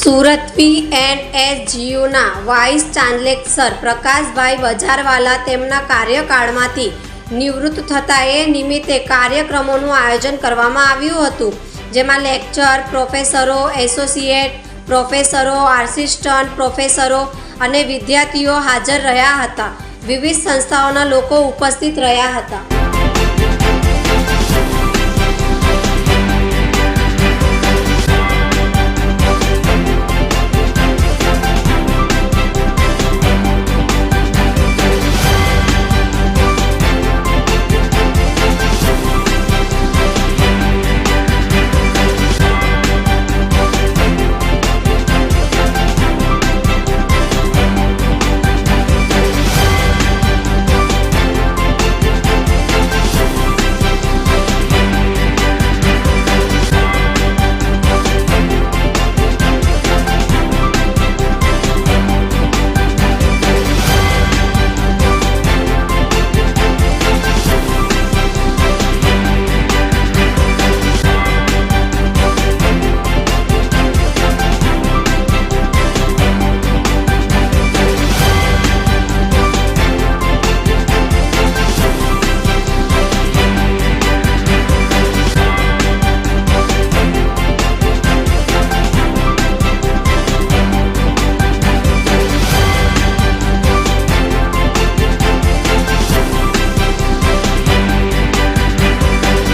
Surat PNSGUના vice chancellor Prakashbhai બજારવાલા તેમના કાર્યકાળમાંથી નિવૃત્ત થતા એ નિમિત્તે કાર્યક્રમોનું આયોજન કરવામાં આવ્યું હતું, જેમાં લેક્ચર પ્રોફેસરો, એસોસિએટ પ્રોફેસરો, આસિસ્ટન્ટ પ્રોફેસરો અને વિદ્યાર્થીઓ હાજર રહ્યા હતા. વિવિધ સંસ્થાઓના લોકો ઉપસ્થિત રહ્યા હતા.